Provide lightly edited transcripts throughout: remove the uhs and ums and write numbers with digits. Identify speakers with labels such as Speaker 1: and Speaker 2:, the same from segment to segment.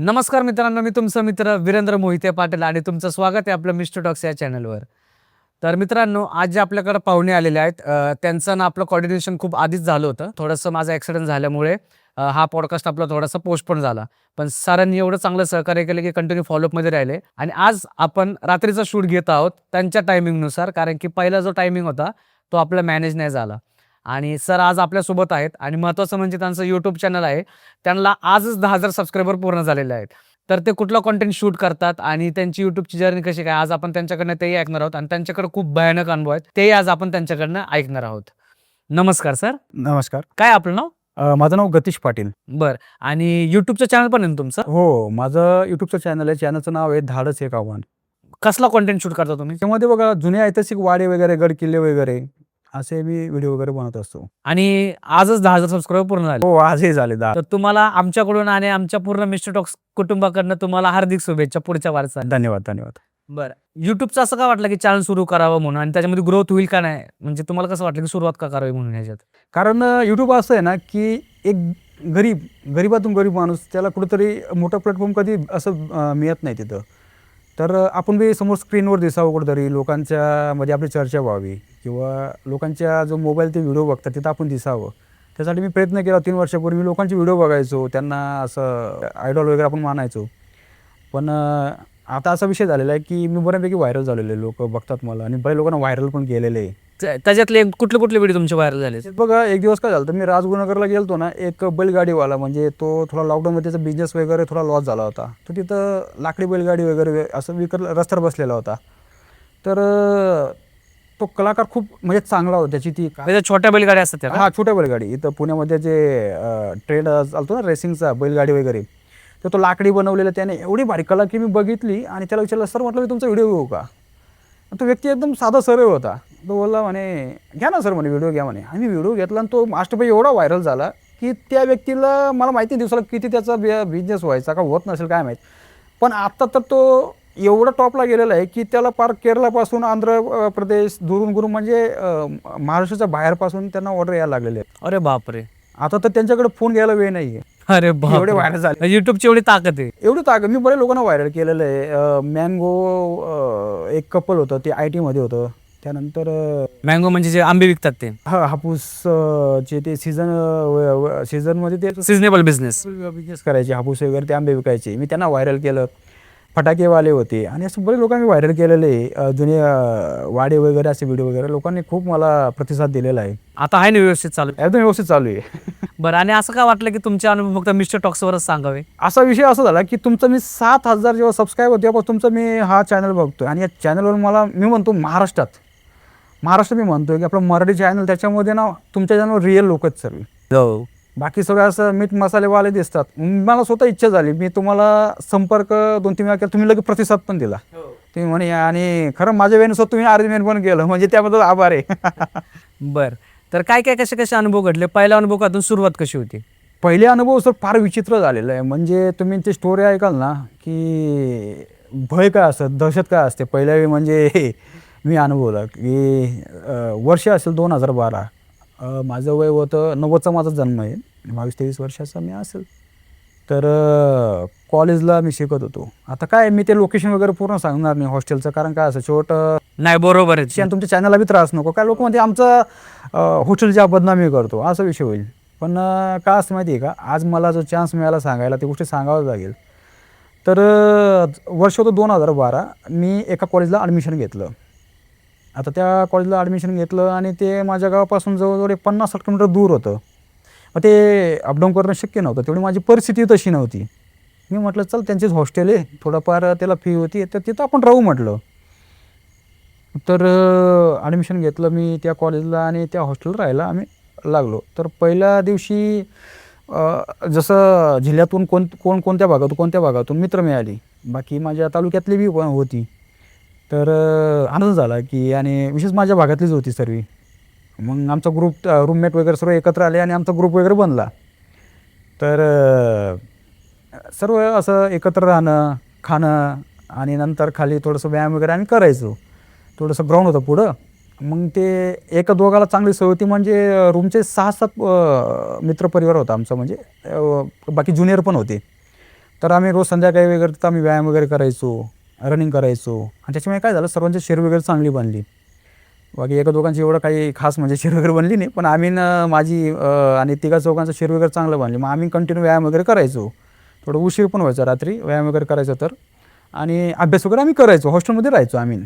Speaker 1: नमस्कार मित्रांनो, मी तुमचा मित्र वीरेंद्र मोहिते पाटील आणि तुमचं स्वागत आहे आपलं मिस्टर टॉक्स या चॅनलवर. तर मित्रांनो, आज जे आपल्याकडे पाहुणे आलेले आहेत त्यांचं ना आपलं कोऑर्डिनेशन खूप आधीच झालं होतं. थोडंसं माझा ॲक्सिडेंट झाल्यामुळे हा पॉडकास्ट आपला थोडासा पोस्टपोन झाला. पण सरांनी एवढं चांगलं सहकार्य केलं की कंटिन्यू फॉलोअपमध्ये राहिले आणि आज आपण रात्रीचा शूट घेत आहोत त्यांच्या टायमिंगनुसार, कारण की पहिला जो टायमिंग होता तो आपला मॅनेज नाही झाला. आणि सर आज आपल्यासोबत आहेत आणि महत्त्वाचं म्हणजे त्यांचं यूट्यूब चॅनल आहे. त्यांना आजच 10,000 सबस्क्रायबर पूर्ण झालेले आहेत. तर ते कुठला कंटेंट शूट करतात आणि त्यांची यूट्यूबची जर्नी कशी काय, आज आपण त्यांच्याकडनं तेही ऐकणार आहोत आणि त्यांच्याकडे खूप भयानक अनुभव आहेत, तेही आज आपण त्यांच्याकडनं ऐकणार आहोत. नमस्कार सर.
Speaker 2: नमस्कार.
Speaker 1: काय आपलं नाव?
Speaker 2: माझं नाव गतीश पाटील.
Speaker 1: बरं. आणि यूट्यूबचं चॅनल पण आहे ना तुमचं?
Speaker 2: हो, माझं यूट्यूबचं चॅनल आहे. चॅनलचं नाव आहे धाडस एक आव्हान.
Speaker 1: कसला कंटेंट शूट करता तुम्ही?
Speaker 2: त्यामध्ये बघा जुने ऐतिहासिक वाडे वगैरे, गड-किल्ले वगैरे असे मी व्हिडिओ वगैरे बनवत असतो.
Speaker 1: आणि आजच 10,000 सबस्क्रायबर पूर्ण झाले.
Speaker 2: हो, आजही झाले 10.
Speaker 1: तर तुम्हाला आमच्याकडून आणि आमच्या पूर्ण मिस्टर टॉक्स कुटुंबाकडनं तुम्हाला हार्दिक शुभेच्छा पुढच्या वाटचाली.
Speaker 2: धन्यवाद, धन्यवाद.
Speaker 1: बरं. YouTubeचं असं का वाटलं की चॅनल सुरू करावं म्हणून आणि त्याच्यामध्ये ग्रोथ होईल का नाही? म्हणजे तुम्हाला कसं वाटलं की सुरुवात का करावी म्हणून ह्याच्यात?
Speaker 2: कारण YouTube असं आहे ना, की एक गरीबातून गरीब माणूस त्याला कुठेतरी मोठा प्लॅटफॉर्म कधी असं मिळत नाही तिथं. तर आपण बी समोर स्क्रीनवर दिसावं कुठेतरी, लोकांच्या मध्ये आपली चर्चा व्हावी किंवा लोकांच्या जो मोबाईल ते व्हिडिओ बघतात तिथं आपण दिसावं. त्यासाठी मी प्रयत्न केला 3 वर्षापूर्वी. मी लोकांचे व्हिडिओ बघायचो, त्यांना असं आयडॉल वगैरे आपण मानायचो. पण आता असा विषय झालेला आहे की मी बऱ्यापैकी व्हायरल झालेलो आहे. लोकं बघतात मला आणि बऱ्याच लोकांना व्हायरल पण केलेलं आहे.
Speaker 1: त्याच्यातले कुठले व्हिडिओ तुमचे व्हायरल झाले?
Speaker 2: बघा, एक दिवस काय झालं होतं, मी राजगुरुनगरला गेलो ना, एक बैलगाडीवाला म्हणजे तो थोडा लॉकडाऊनमध्ये त्याचा बिझनेस वगैरे थोडा लॉस झाला होता. तो तिथं लाकडी बैलगाडी वगैरे असं विकत रस्त्यावर बसलेला होता. तर तो कलाकार खूप म्हणजे चांगला होता. त्याची ती
Speaker 1: म्हणजे छोट्या बैलगाड्या असतात त्या का?
Speaker 2: हां, छोट्या बैलगाडी. इथं पुण्यामध्ये जे ट्रेंड चालतो ना रेसिंगचा बैलगाडी वगैरे, तर तो लाकडी बनवलेला त्याने एवढी भारी कला की मी बघितली आणि त्याला विचारलं, "सर," म्हटलं, "मी तुमचा व्हिडिओ घेऊ का?" तो व्यक्ती एकदम साधा सरळ होता. तो बोलला म्हणे, "घ्या ना सर," म्हणे, "व्हिडिओ घ्या," म्हणे. आणि मी व्हिडिओ घेतला आणि तो मास्टरपी एवढा व्हायरल झाला की त्या व्यक्तीला मला माहिती नाही दिवसाला किती त्याचा बिझनेस व्हायचा का होत नसेल काय माहीत. पण आत्ता तर तो एवढा टॉपला गेलेला आहे की त्याला पार केरळापासून आंध्र प्रदेश दुरून म्हणजे महाराष्ट्राच्या बाहेरपासून त्यांना ऑर्डर यायला लागलेले आहेत.
Speaker 1: अरे बापरे!
Speaker 2: आता तर त्यांच्याकडे फोन घ्यायला वेळ नाही आहे.
Speaker 1: अरे
Speaker 2: एवढे व्हायरल झाले.
Speaker 1: युट्यूबची एवढी ताकद आहे.
Speaker 2: एवढी ताकद. मी बऱ्याच लोकांना व्हायरल केलेलं आहे. मँगो एक कपल होतं, ते IT मध्ये होतं. त्यानंतर
Speaker 1: मँगो म्हणजे जे आंबे विकतात ते
Speaker 2: हापूस चे ते सीझनमध्ये ते
Speaker 1: सिजनेबल बिझनेस.
Speaker 2: बिझनेस करायचे, हापूस वगैरे ते आंबे विकायचे. मी त्यांना व्हायरल केलं. फटाकेवाले होते आणि असं बरेच लोकांनी व्हायरल केलेले आहे. जुने वाडे वगैरे असे व्हिडिओ वगैरे लोकांनी खूप मला प्रतिसाद दिलेला आहे.
Speaker 1: आता आहे ना व्यवस्थित चालू?
Speaker 2: एकदम व्यवस्थित चालू आहे.
Speaker 1: बरं. आणि असं का वाटलं की तुमचे अनुभव फक्त मिस्टर टॉक्सवरच सांगावे?
Speaker 2: असा विषय असा झाला की तुमचं मी 7,000 जेव्हा सबस्क्राईब होते तेव्हा तुमचं मी हा चॅनल बघतोय आणि या चॅनलवर मी म्हणतो महाराष्ट्र मी म्हणतोय की आपलं मराठी चॅनल, त्याच्यामध्ये ना तुमच्या चॅनलवर रिअल लोक आहेत सर्व. बाकी सगळं असं मीठ मसालेवाले दिसतात. मला स्वतः इच्छा झाली, मी तुम्हाला संपर्क 2-3 वेळा केला, तुम्ही लगेच प्रतिसाद पण दिला. तुम्ही म्हणे आणि खरं माझ्या वेळेनुसार तुम्ही अरेंजमेंट पण केलं, म्हणजे त्याबद्दल आभार आहे.
Speaker 1: बरं. तर काय कसे अनुभव घडले? पहिल्या अनुभवातून सुरुवात कशी होती?
Speaker 2: पहिले अनुभव सर फार विचित्र झालेला आहे. म्हणजे तुम्ही ती स्टोरी ऐकाल ना की भय काय असतं, दहशत काय असते. पहिल्या वेळी म्हणजे मी अनुभवलं की वर्ष असेल 2012. माझं वय होतं 90चा माझा जन्म आहे. 22-23 वर्षाचा मी असेल. तर कॉलेजला मी शिकत होतो. आता काय मी ते लोकेशन वगैरे पूर्ण सांगणार नाही हॉस्टेलचं, कारण काय असं छोटं
Speaker 1: नाही, बरोबर आहे.
Speaker 2: तुमच्या चॅनलला बी त्रास नको. काय लोक म्हणते आमचं हॉस्टेलच्या बदनामी करतो, असा विषय होईल. पण काय असं माहिती आहे का, आज मला जो चान्स मिळाला सांगायला ती गोष्टी सांगावं लागेल. तर वर्ष होतं 2012. मी एका कॉलेजला ॲडमिशन घेतलं. आता त्या कॉलेजला ॲडमिशन घेतलं आणि ते माझ्या गावापासून जवळजवळ 50-60 किलोमीटर दूर होतं. मग ते अपडाऊन करणं शक्य नव्हतं. तेवढी माझी परिस्थिती तशी नव्हती. मी म्हटलं चल त्यांचीच हॉस्टेल आहे, थोडंफार त्याला फी होती, तर तिथं आपण राहू म्हटलं. तर ॲडमिशन घेतलं मी त्या कॉलेजला आणि त्या हॉस्टेलला राहायला आम्ही लागलो. तर पहिल्या दिवशी जसं जिल्ह्यातून कोणत्या भागातून मित्र मिळाली, बाकी माझ्या तालुक्यातली बी होती. तर आनंद झाला की, आणि विशेष माझ्या भागातलीच होती सर्व. मग आमचा ग्रुप, रूममेट वगैरे सर्व एकत्र आले आणि आमचा ग्रुप वगैरे बनला. तर सर्व असं एकत्र राहणं, खाणं आणि नंतर खाली थोडंसं व्यायाम वगैरे आम्ही करायचो. थोडंसं ग्राउंड होतं पुढं. मग ते एका दोघाला चांगली सवय होती, म्हणजे रूमचे 6-7 मित्रपरिवार होता आमचा, म्हणजे बाकी ज्युनियर पण होते. तर आम्ही रोज संध्याकाळी वगैरे तर आम्ही व्यायाम वगैरे करायचो, रनिंग करायचो आणि त्याच्यामुळे काय झालं सर्वांची शरीर वगैरे चांगली बनली. बाकी एका दोघांची एवढं काही खास म्हणजे शरीर वगैरे बनली नाही, पण आम्ही माझी आणि तिघा चौघांचं शरीर वगैरे चांगलं बनले. मग आम्ही कंटिन्यू व्यायाम वगैरे करायचो. थोडं उशीर पण व्हायचा रात्री व्यायाम वगैरे करायचं तर, आणि अभ्यास वगैरे आम्ही करायचो. हॉस्टेलमध्ये राहायचो आम्ही.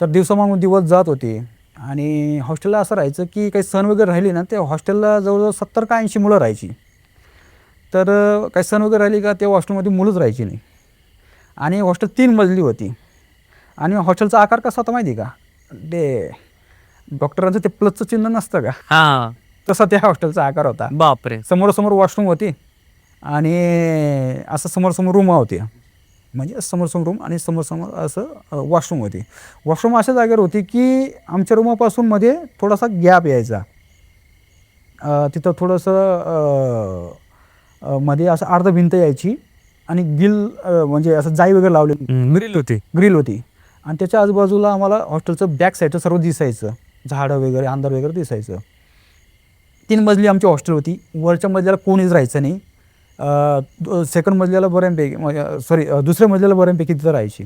Speaker 2: तर दिवसामागून दिवस जात होते आणि हॉस्टेलला असं राहायचं की काही सण वगैरे राहिली ना, ते हॉस्टेलला जवळजवळ 70 का 80 मुलं राहायची. तर काही सण वगैरे राहिली का तेव्हा हॉस्टेलमध्ये मुलंच राहायची नाही. आणि हॉस्टेल 3 मजली होती आणि हॉस्टेलचा आकार कसा होता माहिती आहे का? ते डॉक्टरांचं ते प्लसचं चिन्ह नसतं का,
Speaker 1: हा,
Speaker 2: तसा त्या हॉस्टेलचा आकार होता.
Speaker 1: बापरे.
Speaker 2: समोरासमोर वॉशरूम होती आणि असं समोरसमोर रूम होती. म्हणजे समोरसमोर रूम आणि समोरसमोर असं वॉशरूम होती. वॉशरूम अशा जागेवर होती की आमच्या रूमापासून मध्ये थोडासा गॅप यायचा. तिथं थोडंसं मध्ये असं अर्ध भिंत यायची आणि म्हणजे असं जाई वगैरे लावलेली ग्रिल होती आणि त्याच्या आजूबाजूला आम्हाला हॉस्टेलचं बॅक साईडचं सर्व दिसायचं, झाडं वगैरे अंधार वगैरे दिसायचं. 3 मजली आमची हॉस्टेल होती. वरच्या मजल्याला कोणीच राहायचं नाही. सेकंड मजल्याला दुसऱ्या मजल्याला बऱ्यापैकी तिथं राहायची.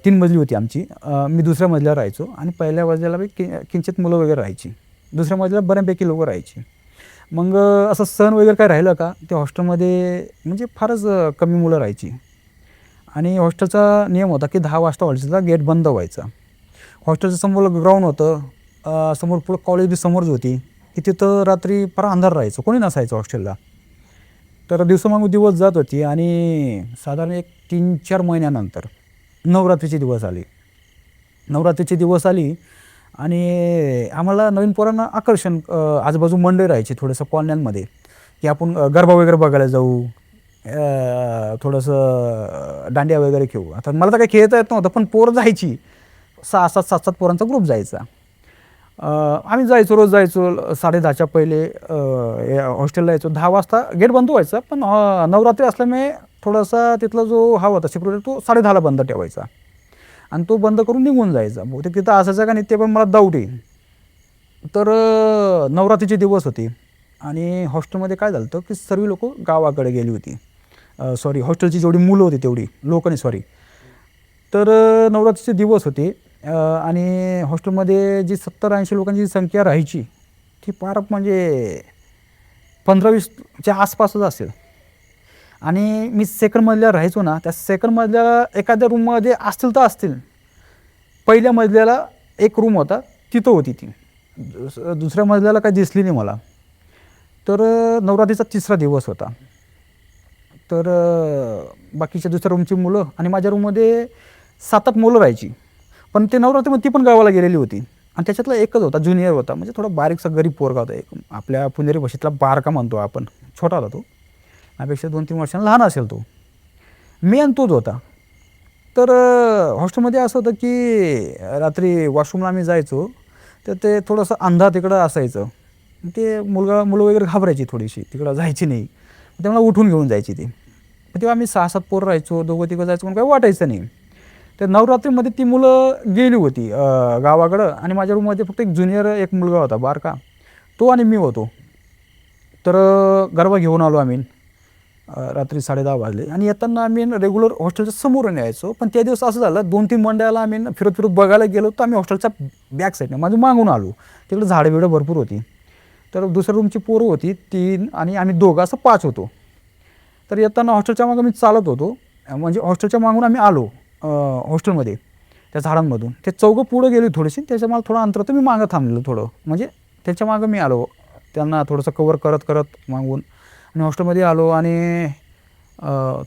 Speaker 2: 3 मजली होती आमची. मी दुसऱ्या मजल्यावर राहायचो आणि पहिल्या मजल्याला किंचित मुलं वगैरे राहायची. दुसऱ्या मजल्याला बऱ्यापैकी लोकं राहायची. मग असं सण वगैरे काय राहिलं का ते हॉस्टेलमध्ये म्हणजे फारच कमी मुलं राहायची. आणि हॉस्टेलचा नियम होता की 10 वाजता हॉस्टेलचा गेट बंद व्हायचा. हॉस्टेलच्या समोर ग्राउंड होतं, समोर पुढं कॉलेज बी समोरच होती की तिथं रात्री फार अंधार राहायचं, कोणी नसायचं हॉस्टेलला. तर दिवसामागून दिवस जात होती आणि साधारण एक 3-4 महिन्यानंतर नवरात्रीचे दिवस आले. नवरात्रीचे दिवस आली आणि आम्हाला नवीन पोरांना आकर्षण, आजूबाजू मंडळी राहायची थोडंसं कॉलन्यांमध्ये की आपण गरबा वगैरे बघायला जाऊ, थोडंसं दांडिया वगैरे खेळू. आता मला तर काही खेळता येत नव्हतं, पण पोरं जायची. 6-7, 7-7 पोरांचा ग्रुप जायचा. आम्ही जायचो, रोज जायचो 10:30च्या पहिले हॉस्टेलला यायचो. 10 वाजता गेट बंद व्हायचा, पण नवरात्री असल्यामुळे थोडासा तिथला जो हा होता सिक्युरिटी तो 10:30ला बंद ठेवायचा आणि तो बंद करून निघून जायचा. बहुतेक तिथं असायचं का नाही ते पण मला डाऊट येईल. तर नवरात्रीचे दिवस होते आणि हॉस्टेलमध्ये काय झालं होतं की सर्व लोकं गावाकडे गेली होती. हॉस्टेलची जेवढी मुलं होती तेवढी लोकं नाही. तर नवरात्रीचे दिवस होते आणि हॉस्टेलमध्ये जी 70-80 लोकांची संख्या राहायची ती फार म्हणजे 15-20च्या आसपासच असेल. आणि मी सेकंड मजल्यावर राहायचो ना, त्या सेकंड मजल्याला एखाद्या रूममध्ये असतील. पहिल्या मजल्याला एक रूम होता, तिथं होती ती. दुसऱ्या मजल्याला काही दिसली नाही मला. तर नवरात्रीचा 3रा दिवस होता. तर बाकीच्या दुसऱ्या रूमची मुलं आणि माझ्या रूममध्ये 7-8 मुलं राहायची. पण ते नवरात्रीमध्ये ती पण गावाला गेलेली होती आणि त्याच्यातला एकच होता, ज्युनियर होता, म्हणजे थोडा बारीकसा गरीब पोरगा होता. एक आपल्या पुणेरी भाषेतला बारका म्हणतो आपण, छोटा होता तो. माझ्यापेक्षा 2-3 वर्षांनी लहान असेल तो. मी आणि तोच होता. तर हॉस्टेलमध्ये असं होतं की रात्री वॉशरूमला आम्ही जायचो तर ते थोडंसं अंधार तिकडं असायचं. ते मुलं वगैरे घाबरायची थोडीशी, तिकडं जायची नाही. ते मला उठून घेऊन जायची ती. तेव्हा आम्ही 6-7 पोरं राहायचो, दोघं-तिघं जायचो, पण काही वाटायचं नाही. तर नवरात्रीमध्ये ती मुलं गेली होती गावाकडं आणि माझ्या रूममध्ये फक्त एक ज्युनियर एक मुलगा होता बारका, तो आणि मी होतो. तर गरबा घेऊन आलो आम्ही. रात्री 10:30 वाजले आणि येताना आम्ही रेग्युलर हॉस्टेलच्या समोरून यायचो. पण त्या दिवस असं झालं 2-3 मंडळाला आम्ही फिरत बघायला गेलो तर आम्ही हॉस्टेलच्या बॅक साईडने माझं मागून आलो. तिकडे झाडं बिडं भरपूर होती. तर दुसऱ्या रूमची पोरं होती 3 आणि आम्ही दोघं असं 5 होतो. तर येताना हॉस्टेलच्या मागं मी चालत होतो, म्हणजे हॉस्टेलच्या मागून आम्ही आलो हॉस्टेलमध्ये त्या झाडांमधून. ते चौघं पुढं गेली थोडीशी, त्याच्या मला थोडं अंतर होतं, मी मागं थांबलेलो थोडं, म्हणजे त्याच्या मागं मी आलो त्यांना थोडंसं कवर करत मागून आणि हॉस्टेलमध्ये आलो आणि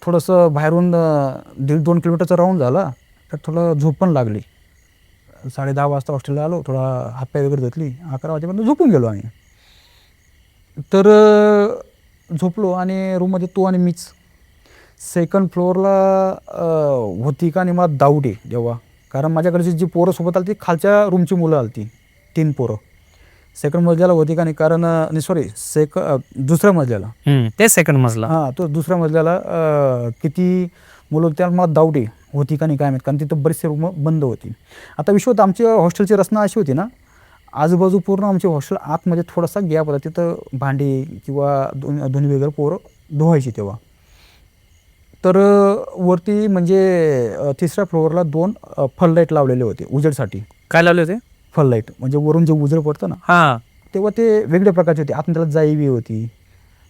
Speaker 2: थोडंसं बाहेरून 1.5-2 किलोमीटरचा राऊंड झाला. तर थोडं झोप पण लागली. 10:30 वाजता हॉस्टेलला आलो, थोडा हातपाय वगैरे धुतली, 11 वाजेपर्यंत झोपून गेलो आम्ही. तर झोपलो आणि रूममध्ये तो आणि मीच. सेकंड फ्लोअरला होती का नाही मला डाऊट आहे जेव्हा, कारण माझ्याकडची जी पोरं सोबत आली ती खालच्या रूमची मुलं आली ती 3 पोरं. सेकंड मजल्याला होती का नाही, कारण दुसऱ्या मजल्याला
Speaker 1: ते सेकंड मजला.
Speaker 2: हां, तो दुसऱ्या मजल्याला किती मुलं होती त्याला मला डाऊट आहे होती का नाही काय माहीत, कारण तिथं बरेचसे रूम बंद होती. आता विषय आमच्या हॉस्टेलची रचना अशी होती ना, आजूबाजू पूर्ण आमचे हॉस्टेल आतमध्ये थोडासा गॅप होता. तिथं भांडी किंवा धुणी वगैरे पोरं धुवायची तेव्हा. तर वरती म्हणजे तिसऱ्या फ्लोअरला 2 फल लाईट लावलेले होते उजेडसाठी.
Speaker 1: काय लावले होते?
Speaker 2: फल लाईट म्हणजे वरून जे उजेड पडतं ना,
Speaker 1: हां.
Speaker 2: तेव्हा ते वेगळ्या प्रकारचे होते. आतमध्ये त्याला जाळी होती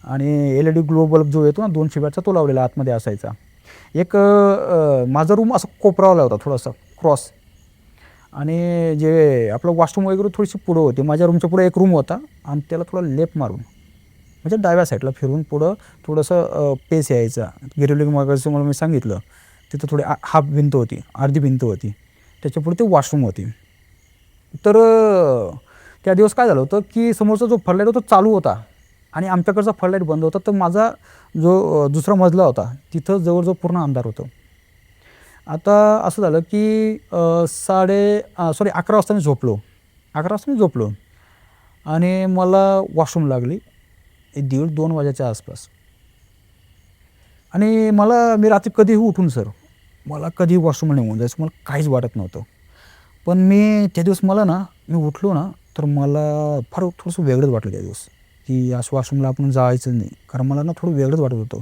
Speaker 2: आणि LED ग्लो बल्ब जो येतो ना 200 वॅटचा, तो लावलेला आतमध्ये असायचा. एक माझा रूम असा कोपरावला होता थोडासा क्रॉस, आणि जे आपलं वॉशरूम वगैरे थोडीशी पुढं होती. माझ्या रूमच्या पुढे एक रूम होता आणि त्याला थोडा लेफ्ट मारून म्हणजे डाव्या साईडला फिरून पुढं थोडंसं पेस यायचा. गिरिवली मगाशी मला मी सांगितलं, तिथं थोडी हाफ भिंत होती, अर्धी भिंत होती. त्याच्या पुढे ते वॉशरूम होती. तर त्या दिवस काय झालं होतं की समोरचा जो फल लाईट होता तो चालू होता आणि आमच्याकडचा फल लाईट बंद होता. तर माझा जो दुसरा मजला होता तिथं जवळजवळ पूर्ण अंधार होतं. आता असं झालं की 11 वाजता मी झोपलो. 11 वाजता मी झोपलो आणि मला वॉशरूम लागली 1:30-2 वाजायच्या आसपास. आणि मी रात्री कधीही उठून सर, मला कधीही वॉशरूमला निघून जायचं, मला काहीच वाटत नव्हतं. पण त्या दिवस मी उठलो ना, तर मला फार थोडंसं वेगळंच वाटलं त्या दिवस, की असं वॉशरूमला आपण जायचं नाही. कारण मला थोडं वेगळंच वाटत होतं,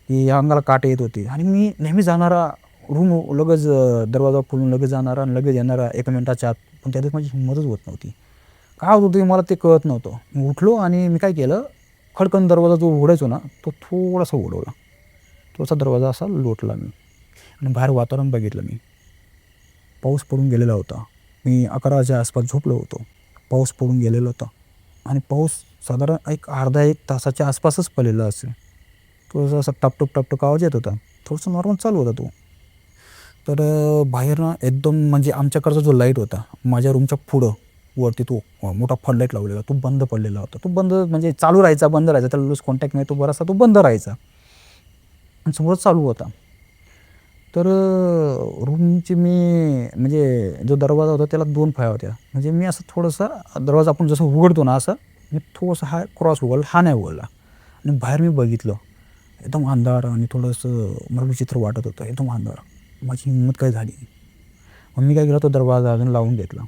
Speaker 2: की या अंगाला काटे येत होते. आणि मी नेहमी जाणारा रूम लगेच दरवाजा खोलून लगेच जाणारा आणि लगेच येणारा 1 मिनिटाच्या आत. पण त्या दिवस माझी हिंमतच होत नव्हती. काय होत होतं मला ते कळत नव्हतं. मी उठलो आणि मी काय केलं, खडकन दरवाजा जो उघडायचो ना, तो थोडासा उघडवला. थोडासा दरवाजा असा लोटला मी आणि बाहेर वातावरण बघितलं मी. पाऊस पडून गेलेला होता. मी 11च्या आसपास झोपलो होतो. पाऊस पडून गेलेला होता आणि पाऊस साधारण अर्धा-1 तासाच्या आसपासच पडलेला असेल. थोडंसं असं टपटप आवाज येत होता. थोडंसं नॉर्मल चालू होता तो. तर बाहेर ना एकदम म्हणजे आमच्याकडचा जो लाईट होता, माझ्या रूमच्या पुढं वरती तो मोठा फल लाईट लावलेला, तो बंद पडलेला होता. तो बंद म्हणजे चालू राहायचा, बंद राहायचा. त्याला लूज कॉन्टॅक्ट नाही, तो बराचसा तो बंद राहायचा आणि समोरच चालू होता. तर रूमची म्हणजे जो दरवाजा होता त्याला 2 फळ्या होत्या. म्हणजे मी असं थोडंसं दरवाजा आपण जसं उघडतो ना, असं मी थोडंसं हा क्रॉस उघडला, हा नाही उघडला. आणि बाहेर मी बघितलं, एकदम अंधार आणि थोडंसं मला विचित्र वाटत होतं, एकदम अंधार. माझी हिंमत काय झाली. मग मी काय केलं, तो दरवाजा अजून लावून घेतला,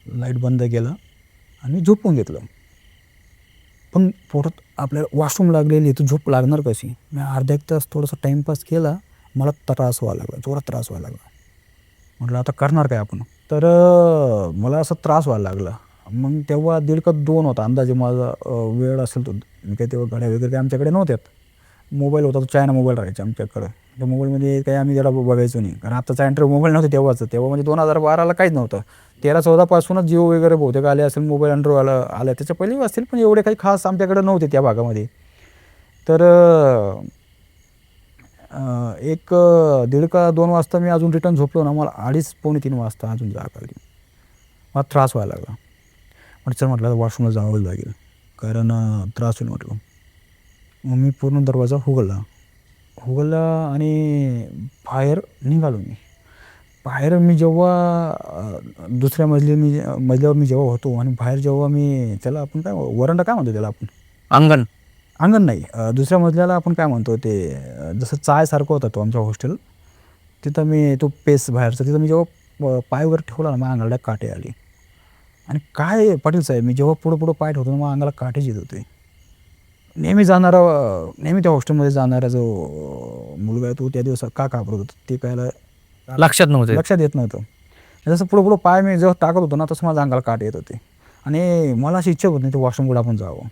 Speaker 2: लाईट बंद केलं आणि झोपून घेतलं. पण पोटात आपल्याला वॉशरूम लागलेली, तर झोप लागणार कशी. मी अर्धा 1 तास थोडासा टाईमपास केला. मला त्रास व्हायला लागला, जोरात त्रास व्हायला लागला. म्हटलं आता करणार काय आपण. तर मला असा त्रास व्हायला लागला. मग तेव्हा 1:30 का 2 होता अंदाजे माझा वेळ असेल तो. मी काही तेव्हा घड्या वगैरे काही आमच्याकडे नव्हत्यात. मोबाईल होता, तो चायना मोबाईल राहायचा आमच्याकडं. त्या मोबाईलमध्ये काही आम्ही त्याला बघायचो नाही. कारण आत्ताचा अँड्रॉइड मोबाईल नव्हते तेव्हा म्हणजे 2012ला काहीच नव्हतं. 13-14 पासूनच जिओ वगैरे बहुतेक आले असेल, मोबाईल अँड्रॉइड आल्या. त्याच्या पहिले असतील, पण एवढे काही खास आमच्याकडे नव्हते त्या भागामध्ये. तर 1:30 का 2 वाजता मी अजून रिटर्न झोपलो ना, मला 2:30-3 वाजता अजून जाग आली. मला त्रास व्हायला लागला. म्हटलं वॉशरूमला जावं लागेल, कारण त्रास होईल म्हटलं. मग मी पूर्ण दरवाजा उघडला आणि बाहेर निघालो मी. बाहेर मी जेव्हा दुसऱ्या मजल्यावर मी जेव्हा होतो आणि बाहेर जेव्हा मी त्याला आपण काय वरांडा काय म्हणतो त्याला आपण, अंगण नाही, दुसऱ्या मजल्याला आपण काय म्हणतो ते, जसं चाळसारखं होता तो आमचा हॉस्टेल. तिथं मी तो पेस बाहेरचा, तिथं मी जेव्हा पाय वगैरे ठेवला ना, माझ्या अंगाला काटे आले. आणि काय पाटील साहेब, मी जेव्हा पुढं पाय ठेवतो ना, मग अंगाला काटेच येत होते. नेहमी त्या हॉस्टेलमध्ये जाणारा जो मुलगा आहे, तो त्या दिवस का घाबरत होता ते कायला लक्षात येत नव्हतं. जसं पुढं पाय मी जेव्हा टाकत होतो ना, तसं माझ्या अंगाला काटे येत होते आणि मला अशी इच्छा होत नाही ते वॉशरूमकडे आपण जावं.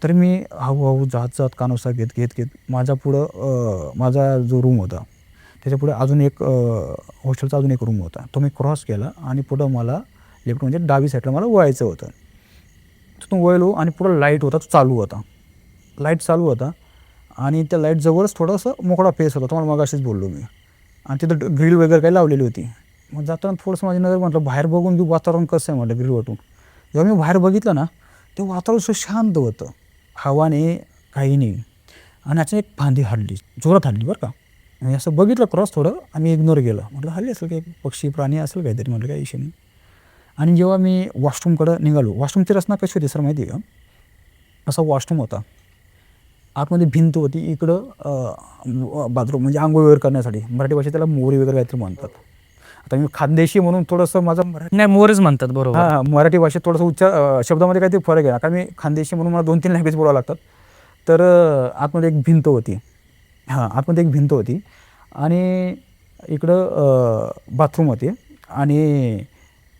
Speaker 2: तर मी हळूहळू जात कानोसा घेत माझ्या पुढं माझा जो रूम होता त्याच्या पुढे अजून एक हॉस्टेलचा अजून एक रूम होता. तो मी क्रॉस केला आणि पुढं मला लेफ्ट म्हणजे डावी साईडला मला वळायचं होतं. तिथून वळलो आणि पुढं लाईट होता, तो लाईट चालू होता आणि त्या लाईटजवळच थोडंसं मोकळा पेस होता, तुम्हाला मगाशीच बोललो मी. आणि तिथं ग्रिल वगैरे काही लावलेली होती. मग जाताना थोडंसं माझी नजर म्हटलं बाहेर बघून की वातावरण कसं आहे म्हटलं ग्रिल वाटून. जेव्हा मी बाहेर बघितलं ना, ते वातावरण असं शांत होतं, हवा नाही, काही नाही. आणि अचानक एक फांदी हलली, जोरात हलली बरं का. आणि असं बघितलं क्रॉस थोडं, आम्ही इग्नोर केलं. म्हटलं हल्ली असेल काही पक्षी प्राणी असेल काहीतरी, म्हटलं काही इशू नाही. आणि जेव्हा मी वॉशरूमकडं निघालो, वॉशरूमची रचना कशी होती सर माहिती आहे का, असा वॉशरूम होता, आतमध्ये भिंत होती, इकडं बाथरूम म्हणजे आंघोळ वगैरे करण्यासाठी. मराठी भाषेत त्याला मोरी वगैरे काहीतरी म्हणतात. आता मी खानदेशी म्हणून थोडंसं माझं
Speaker 1: नाही, मोरच म्हणतात बरोबर.
Speaker 2: हां, मराठी भाषेत थोडंसं उच्चार शब्दामध्ये काहीतरी फरक आहे. कारण मी खानदेशी म्हणून मला 2-3 लँग्वेज बोलावं लागतात. तर आतमध्ये एक भिंत होती हां, आतमध्ये एक भिंत होती आणि इकडं बाथरूम होते आणि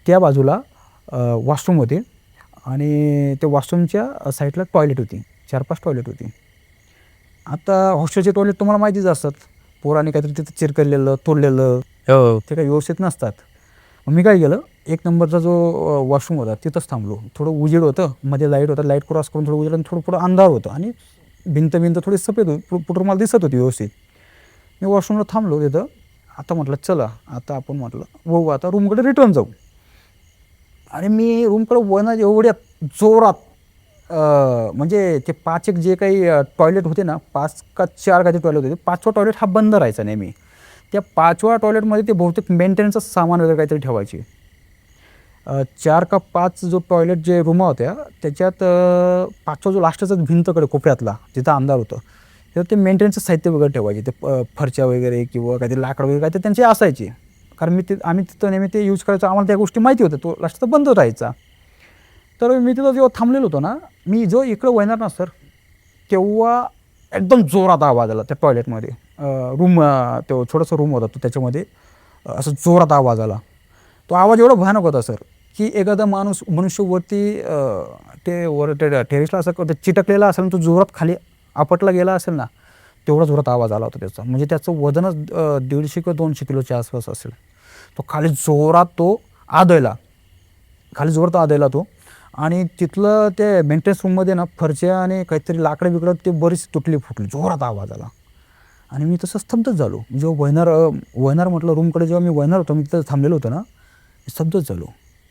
Speaker 2: त्या बाजूला वॉशरूम होते आणि त्या वॉशरूमच्या साईडला टॉयलेट होती. 4-5 टॉयलेट होती. आता हॉस्टेलचे टॉयलेट तुम्हाला माहितीच असतात. पोरांनी काहीतरी तिथं चिरकरलेलं, तोडलेलं,
Speaker 1: हो.
Speaker 2: ते काही व्यवस्थित नसतात. मग मी काय केलं, 1 नंबरचा जो वॉशरूम होता तिथंच थांबलो. थोडं उजेड होतं, मध्ये लाईट होता, लाईट क्रॉस करून थोडं उजेड आणि थोडं पुढं अंधार होतं आणि भिंत थोडी सफेद होती, पुढं मला दिसत होती व्यवस्थित. मी वॉशरूमला थांबलो तिथं. आता म्हटलं चला, आता आपण म्हटलं वळू, आता रूमकडे रिटर्न जाऊ. आणि मी रूमकडे वळणार एवढ्या जोरात म्हणजे ते 5 एक जे काही टॉयलेट होते ना, 5 का 4 काही टॉयलेट होते, 5वा टॉयलेट हा बंद राहायचा नेहमी. त्या 5व्या टॉयलेटमध्ये ते बहुतेक मेंटेनन्सचं सामान वगैरे काहीतरी ठेवायचे. 4 का 5 जो टॉयलेट जे रूमा होत्या त्याच्यात 5वा जो लास्टचा भिंतकडे कोपऱ्यातला जिथं अंधार होतं, तिथं ते मेंटेनन्सचं साहित्य वगैरे ठेवायचे. ते फरच्या वगैरे किंवा काहीतरी लाकड वगैरे काहीतरी त्यांचे असायचे. कारण आम्ही तिथं नेहमी ते यूज करायचो, आम्हाला त्या गोष्टी माहिती होत्या. तो लास्टचा बंद राहायचा. तर मी तिथं जेव्हा थांबलेलो होतो ना, मी जो इकडं वळणार ना सर, तेव्हा एकदम जोरात आवाज आला त्या टॉयलेटमध्ये. रूम तो छोटासा रूम होता तो, त्याच्यामध्ये असं जोरात आवाज आला. तो आवाज एवढा भयानक होता सर, की एखादा मनुष्य वरती ते वर टेरेसला असं चिटकलेला असेल, तो जोरात खाली आपटला गेला असेल ना, तेवढा जोरात आवाज आला होता त्याचा. म्हणजे त्याचं वजनच 150 किंवा 200 किलोच्या आसपास असेल. तो खाली जोरात तो आदळला, खाली जोरात आदळला तो. आणि तिथलं ते मेंटेनन्स रूममध्ये ना फरच्या आणि काहीतरी लाकडं बिकडं ते बरीच तुटली फुटली, जोरात आवाज आला. आणि मी तसं स्तब्धच झालो. जेव्हा वळणार म्हटलं रूमकडे, जेव्हा मी वळणार होतो, मी तिथं थांबलेलो होतो ना, स्तब्धच झालो.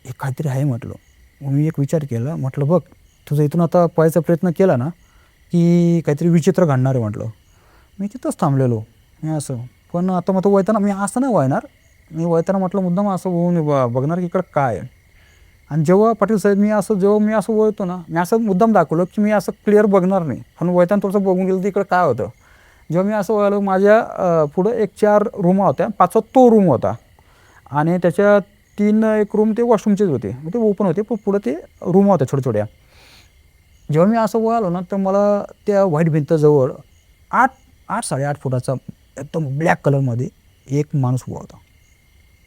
Speaker 2: हे काहीतरी आहे म्हटलं. मग मी एक विचार केला, म्हटलं बघ, तुझं इथून आता पळायचा प्रयत्न केला ना, की काहीतरी विचित्र घडणार आहे म्हटलं. मी तिथंच थांबलेलो मी असं. पण आता मग तो वळताना मी असं नाही वळणार, मी वळताना म्हटलं मुद्दाम असं होऊन बघणार की इकडं काय आहे. आणि जेव्हा पाटील साहेब जेव्हा मी असं वळतो ना, मी असं मुद्दाम दाखवलं की मी असं क्लिअर बघणार नाही, पण वळताना थोडंसं बघून गेलं तर इकडं काय होतं. जेव्हा मी असं वळलो, माझ्या पुढं एक 4 रूमा होत्या, 5वा तो रूम होता आणि त्याच्या 3 एक रूम ते वॉशरूमचेच होते, ते ओपन होते, पण पुढं ते रूम होत्या छोट्या. जेव्हा मी असं वळालो ना, तर मला त्या व्हाईट भिंतजवळ 8-8.5 फुटाचा एकदम ब्लॅक कलरमध्ये एक माणूस उभा होता.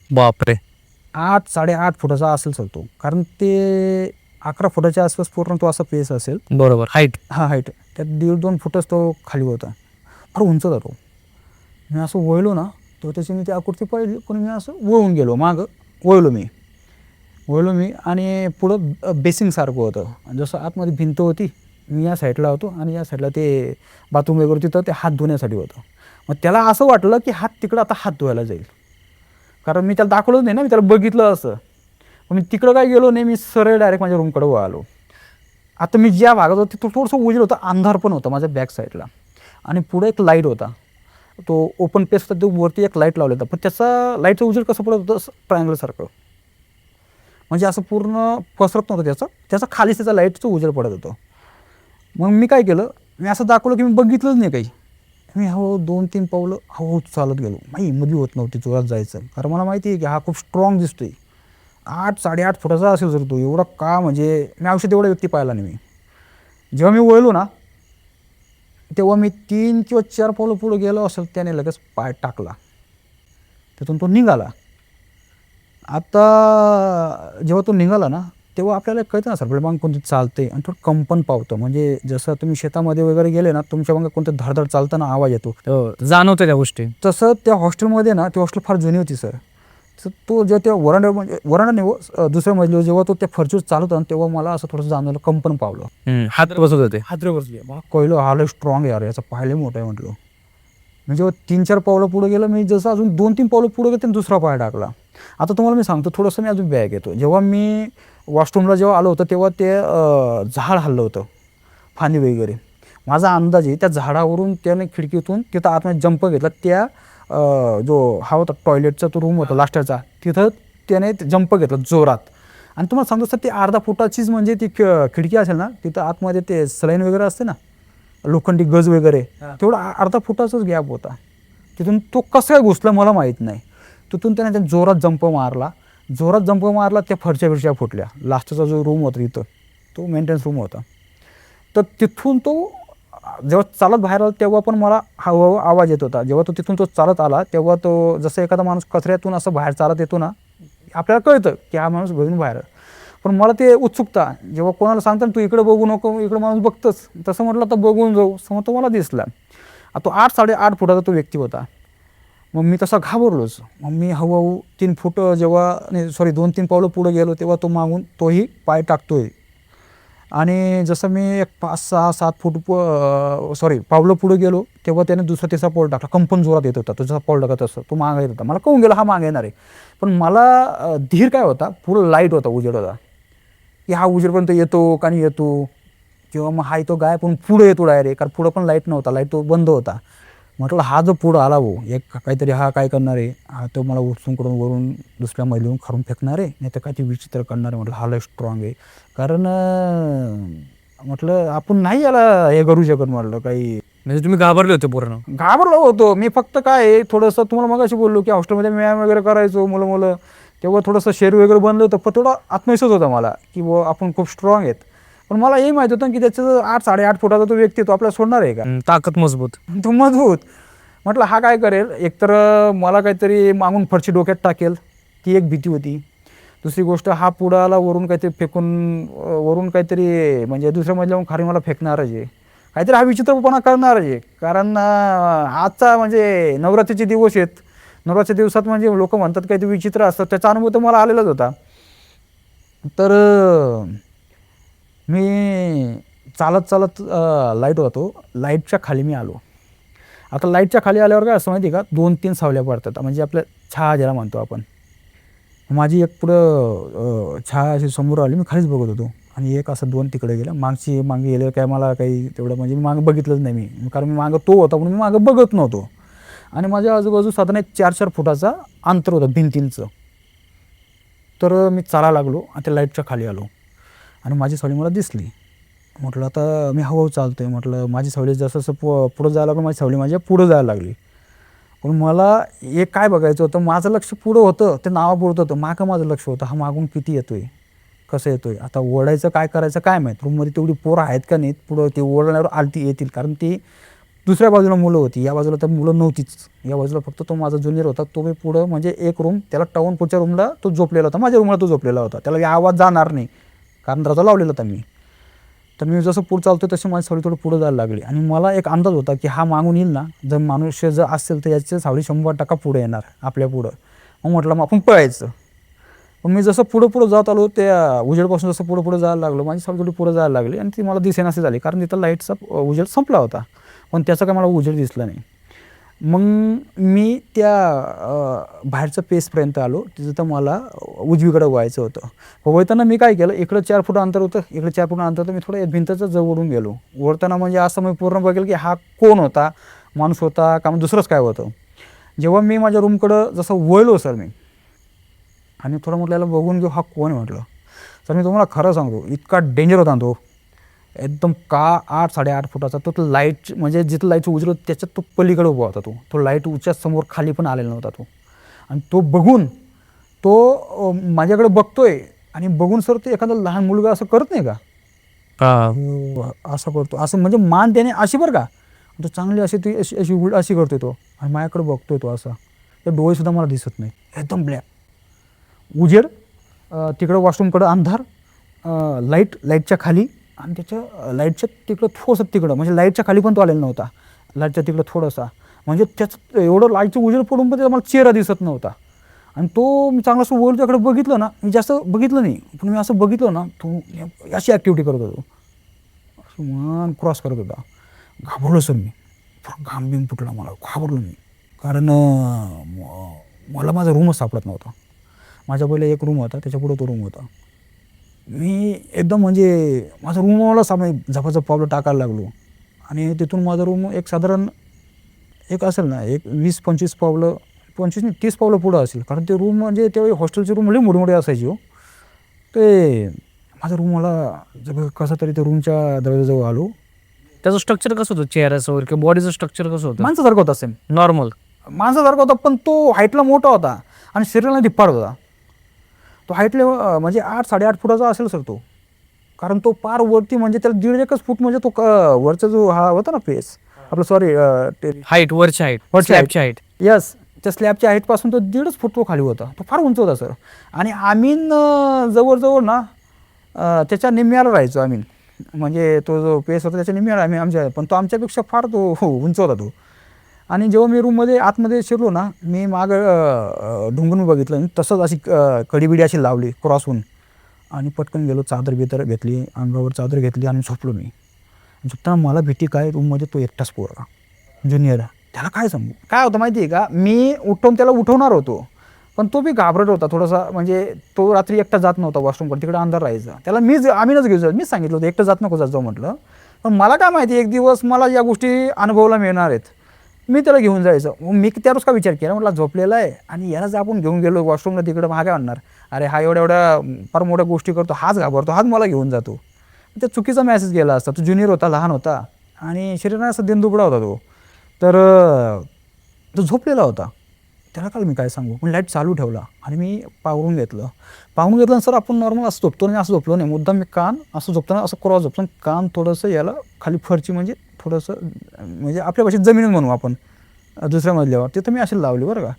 Speaker 1: बापरे.
Speaker 2: 8-8.5 फुटाचा असेल सर तो, कारण ते 11 फुटाच्या आसपास पूर्ण तो असा पेस असेल.
Speaker 1: बरोबर. हाईट.
Speaker 2: हां, हाईट त्यात 1.5-2 फुटच तो खाली होता. फार उंच होता तो. मी असं वळलो ना, तो त्याची मी ती आकृती पाहिली, पण मी असं वळून गेलो, मागं वळलो मी आणि पुढं बेसिंगसारखं होतं. जसं आतमध्ये भिंत होती, मी या साईडला होतो आणि या साईडला ते बाथरूम वगैरे तिथं ते हात धुण्यासाठी होतं. मग त्याला असं वाटलं की तिकडं आता हात धुवायला जाईल, कारण मी त्याला दाखवलंच नाही ना, मी त्याला बघितलं असं. मग मी तिकडं काय गेलो नाही, मी सरळ डायरेक्ट माझ्या रूमकडे वळालो. आता मी ज्या भागात होतो तिथं थोडंसं उजेड होतं, अंधार पण होता माझ्या बॅक साईडला आणि पुढे एक लाईट होता. तो ओपन पेस होता, तो वरती एक लाईट लावला होता, पण त्याचा लाईटचं उजेड कसं पडत होतं, ट्रायंगलसारखं, म्हणजे असं पूर्ण पसरत नव्हतं त्याचा खालीच त्याचा लाईटचं उजेड पडत होतं. मग मी काय केलं, मी असं दाखवलं की मी बघितलंच नाही काही. मी 2-3 पावलं हळू चालत गेलो. माझी हिंमत होत नव्हती जोरात जायचं, कारण मला माहिती आहे की हा खूप स्ट्रॉंग दिसतोय. 8-8.5 फुटाचा असेल सर तो, एवढा का, म्हणजे मी आयुष्यात एवढा व्यक्ती पाहिला नाही मी. जेव्हा मी वळलो ना, तेव्हा मी 3 किंवा 4 पावलं पुढे गेलो असेल, त्याने लगेच पाय टाकला, त्यातून तो निघाला. आता जेव्हा तो निघाला ना, तेव्हा आपल्याला कळतं ना सर, आपल्या मागं कोणतं चालते आणि थोडं कंपन पावतं. म्हणजे जसं तुम्ही शेतामध्ये वगैरे गेले ना, तुमच्या मागं कोणतं धडधड चालताना आवाज येतो,
Speaker 1: जाणवतं त्या गोष्टी.
Speaker 2: तसं त्या हॉस्टेलमध्ये ना, ती हॉस्टेल फार जुनी होती सर. तर तो जेव्हा त्या वरांडा नाही, दुसऱ्या मजलीवर जेव्हा तो त्या फर्चूर चालवता ना, तेव्हा मला असं थोडंसं जाणवलं, कंपन पावलं.
Speaker 1: हात बसत होते.
Speaker 2: हादरे बसले, मग कळलं हा लय स्ट्रॉंग आहे यार, याचा पाय लय मोठा आहे म्हटलं. मी जेव्हा 3-4 पावलं पुढे गेलं, मी जसं अजून 2-3 पावलं पुढे गेलं, दुसरा पाय टाकला. आता तुम्हाला मी सांगतो, थोडंसं मी अजून बॅग येतो. जेव्हा मी वॉशरूमला जेव्हा आलो होतो, तेव्हा ते झाड हल्लं होतं, फांदी वगैरे. माझा अंदाज आहे त्या झाडावरून त्याने खिडकीतून तिथं आतमध्ये जंप घेतला. त्या जो हा होता टॉयलेटचा तो रूम होता लास्टचा, तिथं त्याने जंप घेतला जोरात. आणि तुम्हाला सांगतो सर, ती 1/2 फुटाचीच म्हणजे ती खिडकी असेल ना, तिथं आतमध्ये ते सलाईन वगैरे असते ना, लोखंडी गज वगैरे, तेवढा 1/2 फुटाचाच गॅप होता. तिथून तो कसं काय घुसला मला माहीत नाही. तिथून त्याने जोरात जंप मारला, त्या फरच्या फुटल्या. लास्टचा जो रूम होता तिथं, तो मेंटेनन्स रूम होता. तर तिथून तो जेव्हा चालत बाहेर आला तेव्हा पण मला हळूहळू आवाज येत होता. जेव्हा तो तिथून चालत आला तेव्हा तो जसं एखादा माणूस कचऱ्यातून असं बाहेर चालत येतो ना, आपल्याला कळतं की हा माणूस घरून बाहेर. पण मला ते उत्सुकता, जेव्हा कोणाला सांगतात तू इकडे बघू नको, इकडे माणूस बघतंच, तसं म्हटलं तर बघून जाऊ. समोर तो मला दिसला. तो 8-8.5 फुटाचा तो व्यक्ती होता. मग मी तसा घाबरलोच. मग मी हळूहळू 3 फूट जेव्हा 2-3 पावलं पुढे गेलो तेव्हा तो मागून तोही पाय टाकतोय. आणि जसं मी एक 5-6-7 फूट पावलं पुढे गेलो तेव्हा त्याने दुसरा तिसरा पाऊल टाकला. कंपन जोरात येत होता. तो जसा पाऊल टाकत असतो तो मागे येत होता. मला कळून गेला हा मागे येणार आहे. पण मला धीर काय होता, पुढं लाईट होता, उजेड होता, की हा उजेडपर्यंत येतो का नाही येतो. किंवा मग हा तो गायब पण पुढे येतो डायरेक्ट, कारण पुढं पण लाईट नव्हता, लाईट तो बंद होता. म्हटलं हा जो पुढं आला भाऊ, एक काहीतरी हा काय करणार आहे, हा तो मला उचलून कडून वरून दुसऱ्या महिलेहून खारून फेकणार आहे, नाही तर काय ते विचित्र करणार आहे. म्हटलं हा लय स्ट्रॉंग आहे. कारण म्हटलं आपण नाही याला हे करू शकत. म्हटलं काही
Speaker 1: म्हणजे तुम्ही घाबरले होते पूर्ण.
Speaker 2: घाबरलो होतो मी. फक्त काय आहे, थोडंसं तुम्हाला मगाशी बोललो की हॉस्टेलमध्ये व्यायाम वगैरे करायचो मुलं तेव्हा थोडंसं शरीर वगैरे बनलं होतं. पण थोडा आत्मविश्वास होता मला की आपण खूप स्ट्रॉंग आहेत. पण मला हे माहीत होतं की त्याचं 8-8.5 फुटाचा तो व्यक्ती तो आपल्याला सोडणार आहे का.
Speaker 1: ताकद मजबूत.
Speaker 2: तो मजबूत. म्हटलं हा काय करेल, एकतर मला काहीतरी मागून फरशी डोक्यात टाकेल, ती एक भीती होती. दुसरी गोष्ट हा पुढं आला वरून काहीतरी फेकून, वरून काहीतरी म्हणजे दुसऱ्या मजल्यावरून खाली मला फेकणारच आहे, काहीतरी हा विचित्रपणा करणारच आहे. कारण आजचा म्हणजे नवरात्रीचे दिवस आहेत. नवरात्रीच्या दिवसात म्हणजे लोक म्हणतात काहीतरी विचित्र असतात, त्याचा अनुभव तर मला आलेलाच होता. तर मी चालत लाईट होतो, लाईटच्या खाली मी आलो. आता लाईटच्या खाली आल्यावर काय असं माहिती आहे का, 2-3 सावल्या पडतात, म्हणजे आपल्या छाया ज्याला म्हणतो आपण. माझी एक पुढं छाया अशी समोर आली, मी खालीच बघत होतो आणि एक असं 2 तिकडे गेलं. मागे गेलं काय मला काही तेवढं म्हणजे मी मागं बघितलंच नाही मी, कारण मी मागं तो होता म्हणून मी मागं बघत नव्हतो. आणि माझ्या आजूबाजू साधारण 4-4 फुटाचा अंतर होतं भिंतींचं. तर मी चालायला लागलो आणि त्या लाईटच्या खाली आलो आणि माझी सावली मला दिसली. म्हटलं आता मी हळूहळू चालतो आहे. म्हटलं माझी सावली जसं जसं पुढं जायला लागलं, माझी सावली माझ्या पुढं जायला लागली. पण मला एक काय बघायचं होतं, माझं लक्ष पुढं होतं, ते नावापुरतं होतं, मागं माझं लक्ष होतं, हा मागून किती येतोय, कसं येतोय. आता ओढायचं काय करायचं काय माहीत, रूममध्ये तेवढी पोरं आहेत का नाहीत, पुढं ते ओढण्यावर आलती येतील, कारण ती दुसऱ्या बाजूला मुलं होती, या बाजूला तर मुलं नव्हतीच. या बाजूला फक्त तो माझा ज्युनियर होता. तो मी पुढं म्हणजे एक रूम त्याला टावून पुढच्या रूमला तो झोपलेला होता, माझ्या रूमला तो झोपलेला होता. त्याला आवाज जाणार नाही कारण दरवाजा लावलेला होता मी. तर मी जसं पुढं चालतो तशी माझी सावली थोडं पुढं जायला लागली आणि मला एक अंदाज होता की हा मागून येईल ना, जर मनुष्य जर असेल तर याची सावली 100% पुढे येणार आपल्या पुढं. मग म्हटलं मग आपण पळायचं. पण मी जसं पुढं जात आलो, त्या उजेडपासून जसं पुढं जायला लागलो, माझी सावली थोडी पुढं जायला लागली आणि ती मला दिसेनाशी झाली, कारण तिथं लाईटचा उजेड संपला होता. पण त्याचा काय मला उजेड दिसला नाही. मग मी त्या बाहेरच्या पेसपर्यंत आलो, तिथं मला उजवीकडे व्हायचं होतं. वळताना मी काय केलं, इकडं 4 फूट अंतर होतं, इकडे 4 फूट अंतर होतं, मी थोडं भिंतीचं जवळून गेलो. वळताना म्हणजे असं मी पूर्ण बघेल की हा कोण होता, माणूस होता का मग दुसरंच काय होतं. जेव्हा मी माझ्या रूमकडं जसं वळलो सर मी आणि थोडं म्हटलं याला बघून घेऊ हा कोण आहे म्हटलं. तर मी तुम्हाला खरं सांगतो, इतका डेंजर होता तो एकदम. का 8-8.5 फुटाचा तो लाईट, म्हणजे जिथं लाईटचं उजेड होतं त्याच्यात तो पलीकडे उभा होता. तो लाईट उच्या समोर खाली पण आलेला नव्हता तो. आणि तो बघून तो माझ्याकडे बघतोय आणि बघून सर ते एखादा लहान मुलगा असं करत नाही का, असं करतो, असं म्हणजे मान त्याने अशी बरं का, तो चांगली अशी ती अशी अशी अशी करतोय तो आणि माझ्याकडे बघतोय तो असा. ते डोळेसुद्धा मला दिसत नाही, एकदम ब्लॅक उजेड, तिकडं वॉशरूमकडं अंधार, लाईटच्या खाली आणि त्याच्या लाईटच्या तिकडं थोडंसं तिकडं, म्हणजे लाईटच्या खाली पण तो आलेला नव्हता, लाईटच्या तिकडं थोडासा, म्हणजे त्याचं एवढं लाईटचं उजेड पडून पण त्याचा मला चेहरा दिसत नव्हता. आणि तो मी चांगला असं वर त्याकडे बघितलं ना, मी जास्त बघितलं नाही पण मी असं बघितलं ना, तो अशी ॲक्टिव्हिटी करत होतो, असं मान क्रॉस करत होता. घाबरलो सर मी, घाम बिम फुटला मला, घाबरलो मी. कारण मला माझा रूमच सापडत नव्हता. माझ्या पहिले एक रूम होता, त्याच्यापुढे तो रूम होता. मी एकदम म्हणजे माझा रूमवाला सामान झपाझप पावलं टाकायला लागलो आणि तिथून माझा रूम एक साधारण एक असेल ना, एक 20-25 पावलं, 25 नाही 30 पावलं पुढं असेल, कारण ते रूम म्हणजे त्यावेळी हॉस्टेलचे रूम लई मोठे असायचे हो. ते माझा रूमवाला कसं तरी ते रूमच्या दरवाजाजवळ आलो.
Speaker 1: त्याचं स्ट्रक्चर कसं होतं, चेहऱ्याचं वगैरे किंवा बॉडीचं स्ट्रक्चर कसं होतं.
Speaker 2: माणसासारखा होता सेम,
Speaker 1: नॉर्मल
Speaker 2: माणसासारखा होता, पण तो हाईटला मोठा होता आणि शरीराला धिप्पाड होता. तो हाईटला म्हणजे 8-8.5 फुटाचा असेल सर तो. कारण तो पार वरती म्हणजे त्याला 1.5 फूट म्हणजे तो वरचा जो हा होता ना पेस आपलं सॉरी
Speaker 1: हाईट वरची हाईट
Speaker 2: वरची
Speaker 1: स्लॅबची हाईट.
Speaker 2: यस त्या स्लॅबच्या हाईटपासून तो 1.5 फूट तो खाली होता. तो फार उंच होता सर. आणि आम्ही जवळजवळ ना त्याच्या निम्म्याला राहायचो आम्ही. म्हणजे तो जो पेस होता त्याच्या निम्म्याला आम्ही आमच्या, पण तो आमच्यापेक्षा फार तो उंच होता तो. आणि जेव्हा मी रूममध्ये आतमध्ये शिरलो ना, मी मागं ढुंगून बघितलं आणि तसंच अशी कडी अशी लावली क्रॉस होऊन आणि पटकन गेलो, चादर बिदर घेतली, अंगावर चादर घेतली आणि झोपलो मी. झोपताना मला भीती काय, रूममध्ये तो एकटाच पोरगा ज्युनियर. त्याला काय सांगू, काय होतं माहिती आहे का, मी उठवून त्याला उठवणार होतो, पण तो बी घाबरत होता थोडासा. म्हणजे तो रात्री एकटा जात नव्हता वॉशरूमकडे, तिकडे अंधार राहायचा. त्याला आम्हीच घेऊन जाऊ, मीच सांगितलं होतं एकटं जात नको जात जाऊ म्हटलं. पण मला काय माहिती एक दिवस मला या गोष्टी अनुभवायला मिळणार आहेत, मी त्याला घेऊन जायचं. मग मी त्यावेळेस का विचार केला, म्हटलं झोपलेला आहे आणि याला जर आपण घेऊन गेलो वॉशरूमला तिकडं, काय म्हणणार, अरे हा एवढ्या फार मोठ्या गोष्टी करतो, हाच घाबरतो, हाच मला घेऊन जातो. त्या चुकीचा मेसेज गेला असता. तो ज्युनियर होता, लहान होता आणि शरीराने असं दिनदुबळा होता तो. तर तो झोपलेला होता. त्याला काल मी काय सांगू, पण लाईट चालू ठेवला आणि मी पावरून घेतलं सर. आपण नॉर्मल असं झोपतो आणि असं झोपलो नाही, मुद्दाम मी कान असं झोपताना असं क्रॉस झोपतो, कान थोडंसं याला खाली फरची म्हणजे थोडंसं म्हणजे आपल्या भाषेत जमीन म्हणू आपण दुसऱ्या मजल्यावर, तिथं मी असे लावले बरं का.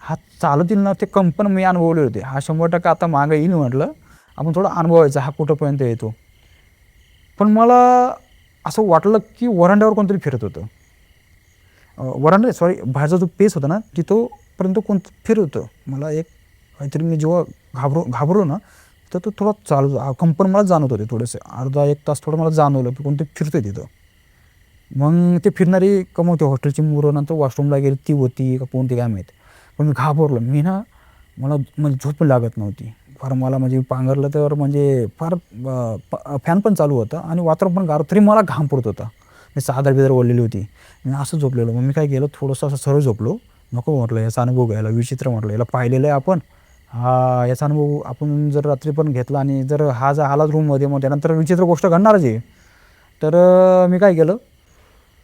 Speaker 2: हा चालतील ना ते कंपन मी अनुभवले होते. हा 100% आता मागं येईल म्हटलं, आपण थोडं अनुभवायचा हा कुठंपर्यंत येतो. पण मला असं वाटलं की वरांड्यावर कोणतरी फिरत होतं. वरांडा सॉरी बाहेरचा जो पेस होता ना तिथंपर्यंत कोणतं फिरत होतं. मला एक काहीतरी मी जेव्हा घाबरलो ना, तर तो थोडा चालू कंपन मला जाणवत होते थोडेसे, अर्धा एक तास थोडं मला जाणवलं की कोणतं फिरतोय तिथं. मग ते फिरणारी कमवते हॉस्टेलची मुलं नंतर वॉशरूमला गेली ती होती का कोणती काय माहीत. पण मी घाबरलो. मला म्हणजे झोप लागत नव्हती फार. मला म्हणजे पांघरलं तर म्हणजे फार फॅन पण चालू होता आणि वातावरण पण गार, तरी मला घाम पडत होता. मी चादर बिदर ओढलेली होती. मी असं झोपलेलो. मग मी काय केलं, थोडंसं असं सरळ झोपलो. नको म्हटलं याचा अनुभव घ्यायला, विचित्र म्हटलं, याला पाहिलेलं आहे आपण, हा याचा अनुभव आपण जर रात्री पण घेतला आणि जर हा जर आलाच रूममध्ये मग त्यानंतर विचित्र गोष्ट घडणारच आहे. तर मी काय केलं,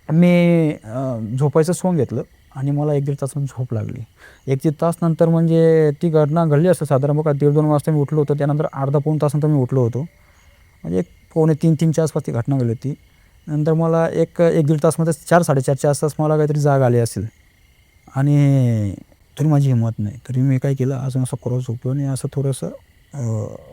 Speaker 2: मी झोपायचं सोंग घेतलं आणि मला 1-1.5 तासानं झोप लागली. 1-1 तास नंतर म्हणजे ती घटना घडली असतं साधारण बघा 1:30-2 वाजता मी उठलो होतो. त्यानंतर अर्धा-पाऊण तासानंतर मी उठलो होतो. म्हणजे 2:45-3च्या आसपास ती घटना घडली होती. नंतर मला 1-1.5 तासमध्ये 4-4:30च्या आसपास मला काहीतरी जाग आली असेल आणि तरी माझी हिंमत नाही. तरी मी काय केलं, अजून असं क्रॉस झोपलो आणि असं थोडंसं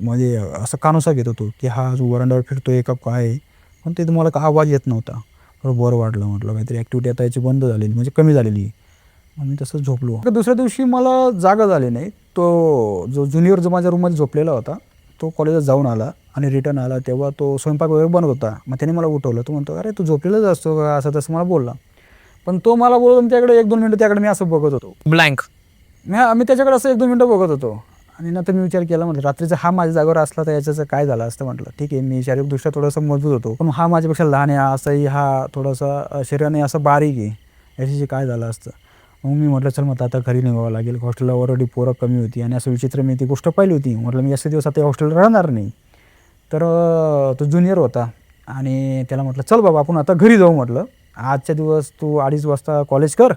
Speaker 2: म्हणजे असं कानोसा घेत होतो की हा जो वरांड्यावर फिरतोय का काय आहे. पण तिथं मला का आवाज येत नव्हता. बरं वाटलं, म्हटलं काहीतरी ॲक्टिव्हिटी आता याची बंद झालेली म्हणजे कमी झालेली. मग मी तसंच झोपलो. दुसऱ्या दिवशी मला जागा झाली नाही. तो जो ज्युनियर जो माझ्या रूममध्ये झोपलेला होता तो कॉलेजला जाऊन आला आणि रिटर्न आला तेव्हा तो स्वयंपाक वगैरे बनवत होता. मग त्याने मला उठवलं. तो म्हणतो, अरे तू झोपलेलाच असतो का, असं तसं मला बोलला. पण तो मला बोलून त्याकडे 1-2 मिनटं त्याकडे मी असं बघत होतो
Speaker 1: ब्लँक.
Speaker 2: मी त्याच्याकडे असं 1-2 मिनटं बघत होतो आणि नंतर मी विचार केला, म्हटलं रात्रीचा हा माझ्या जागेवर असला तर याच्याचं काय झालं असतं. म्हटलं ठीक आहे, मी शारीरिकदृष्ट्या थोडासा मजबूत होतो, पण हा माझ्यापेक्षा लहान आहे, असंही हा थोडासा शरीराने असं बारीक आहे, याच्याशी काय झालं असतं. मग मी म्हटलं चल मग आता घरी निघावं लागेल. हॉस्टेलला ऑलरेडी पोरं कमी होती आणि असं विचित्र मी ती गोष्ट पाहिली होती. म्हटलं मी जास्त दिवस आता हॉस्टेलला राहणार नाही. तर तो ज्युनियर होता आणि त्याला म्हटलं चल बाबा आपण आता घरी जाऊ. म्हटलं आजच्या दिवस तू 2:30 वाजता कॉलेज कर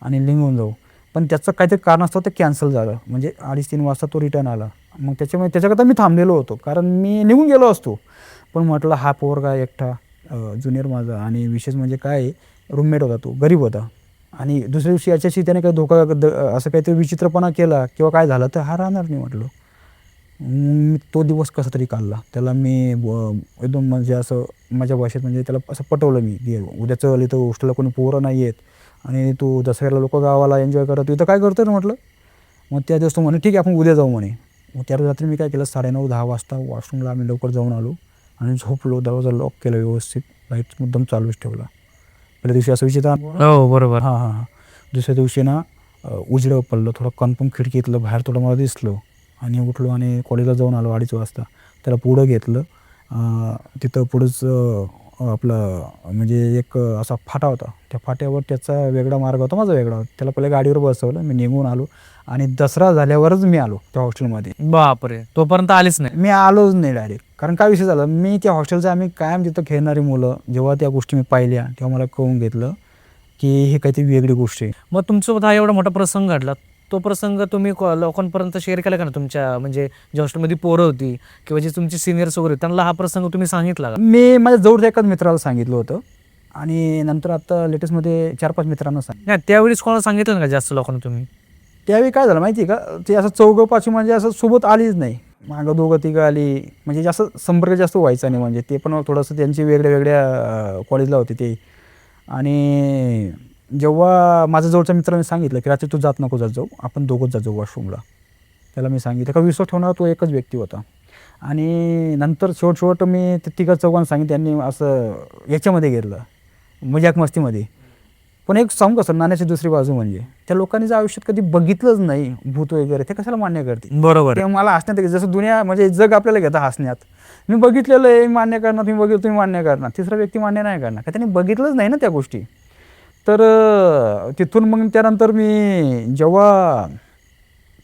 Speaker 2: आणि निघून जाऊ. पण त्याचं काहीतरी कारण असतं ते कॅन्सल झालं. म्हणजे 2:30-3 वाजता तो रिटर्न आला. मग त्याच्यामुळे त्याच्याकरता मी थांबलेलो होतो, कारण मी निघून गेलो असतो. पण म्हटलं हा पोरगा एकटा ज्युनियर माझा आणि विशेष म्हणजे काय रूममेट होता, तो गरीब होता आणि दुसऱ्या दिवशी याच्याशी त्याने काही धोका असं काहीतरी विचित्रपणा केला किंवा काय झालं तर हा राहणार नाही. म्हटलं मी तो दिवस कसा तरी काढला. त्याला मी एकदम म्हणजे असं माझ्या भाषेत म्हणजे त्याला असं पटवलं मी की उद्या चल, इथं हॉस्टेलला कोणी पोरं नाही आहेत आणि तू दसऱ्याला लोक गावाला एन्जॉय करत, तू इथं काय करतो ना म्हटलं. मग त्या दिवस तो म्हणे ठीक आहे आपण उद्या जाऊ म्हणे. मग त्या रात्री मी काय केलं, 9:30-10 वाजता वॉशरूमला आम्ही लवकर जाऊन आलो आणि झोपलो. दरवाजा लॉक केला व्यवस्थित, लाईट मुद्दाम चालूच ठेवला. पहिल्या दिवशी असं विचित्र
Speaker 1: हो बरोबर.
Speaker 2: हां. दुसऱ्या दिवशी ना उजेड पडलं, थोडं कन्फर्म खिडकीतलं बाहेर थोडं मला दिसलो आणि उठलो आणि कॉलेजला जाऊन आलो 2:30 वाजता. त्याला पुढं घेतलं. तिथं पुढंच आपलं म्हणजे एक असा फाटा होता. त्या फाट्यावर त्याचा वेगळा मार्ग होता, माझा वेगळा होता. त्याला पहिले गाडीवर बसवलं, मी निघून आलो आणि दसरा झाल्यावरच मी आलो त्या हॉस्टेलमध्ये.
Speaker 1: बापरे, तोपर्यंत आलीच नाही.
Speaker 2: मी आलोच नाही डायरेक्ट. कारण काय विषय झाला, मी त्या हॉस्टेलचं आम्ही कायम तिथं खेळणारी मुलं जेव्हा त्या गोष्टी मी पाहिल्या तेव्हा मला कळून घेतलं की हे काहीतरी वेगळी गोष्ट आहे.
Speaker 1: मग तुमच्यासोबत हा एवढा मोठा प्रसंग घडला, तो प्रसंग तुम्ही लोकांपर्यंत शेअर केला का ना तुमच्या म्हणजे ज्या हॉस्टेलमध्ये पोरं होती किंवा जे तुमचे सिनियर्स वगैरे होते, त्यांना हा प्रसंग तुम्ही सांगितला का?
Speaker 2: मी माझ्या जवळच्या एकाच मित्राला सांगितलं होतं आणि नंतर आता लेटेस्टमध्ये 4-5 मित्रांना सांगितलं.
Speaker 1: नाही त्यावेळेस कोणाला सांगितलं ना का जास्त लोकांना तुम्ही?
Speaker 2: त्यावेळी काय झालं माहिती आहे का, ते असं चौघं पाचवी म्हणजे असं सोबत आलीच नाही. मागं दोघं तिघं आली, म्हणजे जास्त संपर्क जास्त व्हायचा नाही. म्हणजे ते पण थोडंसं त्यांची वेगळ्या वेगळ्या कॉलेजला होते ते. आणि जेव्हा माझ्या जवळच्या मित्राने सांगितलं की रात्री तू जात नको जाऊ, आपण दोघंच जाऊ वॉशरूमला. त्याला मी सांगितलं का विश्वास ठेवणारा तो एकच व्यक्ती होता. आणि नंतर शेवट मी ते तिघा चौघांना सांगितलं, त्यांनी असं याच्यामध्ये घेतलं मजाक मस्तीमध्ये. पण एक सांगू का सर, नाण्याची दुसरी बाजू म्हणजे त्या लोकांनी जर आयुष्यात कधी बघितलंच नाही भूत वगैरे, ते कशाला मान्य करते?
Speaker 1: बरोबर
Speaker 2: ते मला हसण्यात येतं. जसं दुनिया म्हणजे जग आपल्याला घेतं हसण्यात. मी बघितलेलं आहे, मान्य करणार, तुम्ही बघितलं तुम्ही मान्य करणार, तिसरा व्यक्ती मान्य नाही करणार, का त्यांनी बघितलंच नाही ना त्या गोष्टी. तर तिथून मग त्यानंतर मी जेव्हा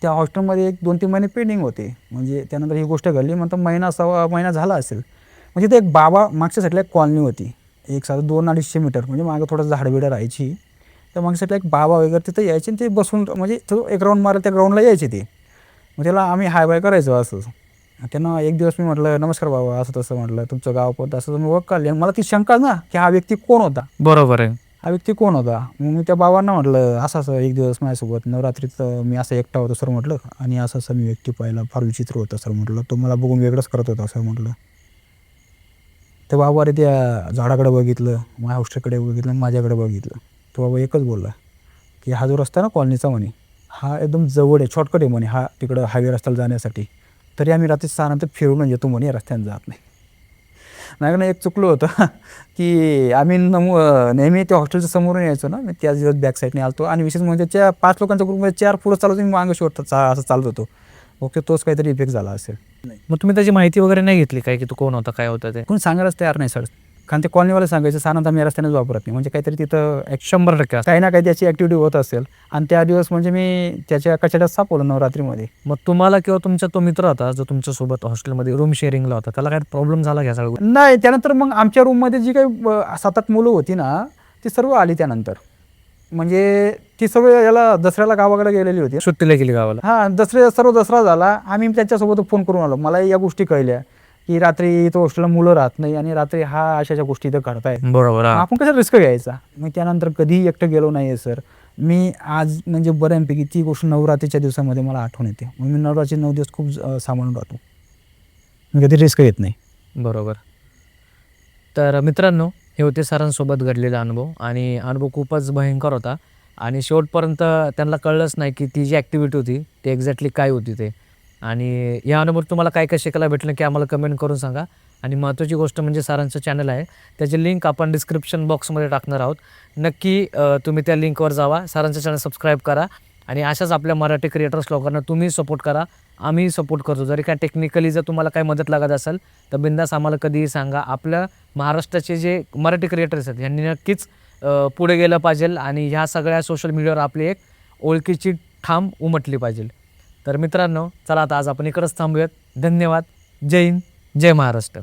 Speaker 2: त्या हॉस्टेलमध्ये 1-2-3 महिने पेंडिंग होते, म्हणजे त्यानंतर ही गोष्ट घडली, म्हणतात महिना सव्वा महिना झाला असेल. म्हणजे ते एक बाबा मागच्या साईडला एक कॉलनी होती, एक साधं 200-250 मीटर, म्हणजे मागं थोडं झाडबिडं राहायची. तर मागच्या साईडला एक बाबा वगैरे तिथं यायचे आणि ते बसून म्हणजे तो एक राऊंड मारला, त्या ग्राउंडला यायचे ते. मग त्याला आम्ही हाय बाय करायचो असं. त्यांना एक दिवस मी म्हटलं नमस्कार बाबा, असं तसं म्हटलं, तुमचं गाव कोणतं, असं मी ओळख काढली. मला ती शंका ना की हा व्यक्ती कोण होता,
Speaker 1: बरोबर आहे.
Speaker 2: हा व्यक्ती कोण होता. मग मी त्या बाबांना म्हटलं असं असं एक दिवस माझ्यासोबत नवरात्रीत मी असं एकटा होतो सर म्हटलं, आणि असं असं मी व्यक्ती पाहिला, फार विचित्र होता सर म्हटलं, तो मला बघून वेगळंच करत होता सर म्हटलं. त्या बाबाने त्या झाडाकडे बघितलं, माझ्या हॉस्टेलकडे बघितलं, माझ्याकडे बघितलं. तो बाबा एकच बोलला की हा जो रस्ता आहे ना कॉलनीचा म्हणे, हा एकदम जवळ आहे, शॉर्टकट आहे म्हणे हा तिकडं हायवे रस्त्याला जाण्यासाठी. तरी आम्ही रात्री 6 नंतर फिरून येतो म्हणे, या रस्त्याने जात नाही. नाही ना, एक चुकलं होतं की आम्ही नेहमी त्या हॉस्टेलच्या समोरून यायचो ना, मी त्याच दिवस बॅक साईडने आलतो. आणि विशेष म्हणजे त्या 5 लोकांच्या ग्रुपमध्ये 4 पुढं चालवतो, मी मागं शेवट असं चालत होतो. ओके, तोच काहीतरी इफेक्ट झाला असेल.
Speaker 1: मग तुम्ही त्याची माहिती वगैरे नाही घेतली काय की तो कोण होता काय होता ते?
Speaker 2: कोणी सांगायलाच तयार नाही सर. कारण ते कॉलनीवाले सांगायचं 6 नंतर आम्ही या रस्त्यानेच वापरत नाही, म्हणजे काहीतरी तिथं
Speaker 1: 100%
Speaker 2: काही ना काही त्याची ॲक्टिव्हिटी होत असेल. आणि त्या दिवस म्हणजे मी त्याच्या कचड्यात सापवलं नवरात्रीमध्ये.
Speaker 1: मग तुम्हाला किंवा तुमचा तो मित्र होता जो तुमच्यासोबत हॉस्टेलमध्ये रूम शेअरिंगला होता, त्याला काय प्रॉब्लेम झाला का सगळं?
Speaker 2: नाही, त्यानंतर मग आमच्या रूममध्ये जी काही 7-8 मुलं होती ना, ती सर्व आली त्यानंतर. म्हणजे ती सर्व याला दसऱ्याला गावाकडे गेलेली होती.
Speaker 1: सुट्टीला गेली गावाला?
Speaker 2: हां, दसरा झाला. आम्ही त्यांच्यासोबत फोन करून आलो. मला या गोष्टी कळल्या की रात्री इथं हॉस्टेलला मुलं राहत नाही आणि रात्री हा अशा गोष्टी इथं घडतायत.
Speaker 1: बरोबर.
Speaker 2: मग आपण कशा रिस्क घ्यायचा. मग त्यानंतर कधीही एकटं गेलो नाही आहे सर. मी आज म्हणजे बऱ्यापैकी ती गोष्ट नवरात्रीच्या दिवसामध्ये मला आठवण येते. मग मी नवरात्रीचे 9 दिवस खूप सांभाळून राहतो. मी कधी रिस्क घेत नाही.
Speaker 1: बरोबर. तर मित्रांनो, हे होते सरांसोबत घडलेला अनुभव, आणि अनुभव खूपच भयंकर होता. आणि शेवटपर्यंत त्यांना कळलंच नाही की ती जी ॲक्टिव्हिटी होती ती एक्झॅक्टली काय होती ते. आणि या अनुभव तुम्हाला काय काय शिकायला भेटलं की आम्हाला कमेंट करून सांगा. आणि महत्त्वाची गोष्ट म्हणजे सरांचं चॅनल आहे, त्याची लिंक आपण डिस्क्रिप्शन बॉक्समध्ये टाकणार आहोत. नक्की तुम्ही त्या लिंकवर जावा, सरांचं चॅनल सबस्क्राईब करा. आणि अशाच आपल्या मराठी क्रिएटर्स लोकांना तुम्ही सपोर्ट करा, आम्ही सपोर्ट करतो. जरी काय टेक्निकली जर तुम्हाला काही मदत लागत असेल तर बिंदास आम्हाला कधीही सांगा. आपल्या महाराष्ट्राचे जे मराठी क्रिएटर्स आहेत यांनी नक्कीच पुढे गेलं पाहिजे आणि ह्या सगळ्या सोशल मीडियावर आपली एक ओळखीची ठाम उमटली पाहिजे. तर मित्रांनो, चला आता आज आपण इकडंच थांबूयात. धन्यवाद. जय हिंद, जय महाराष्ट्र.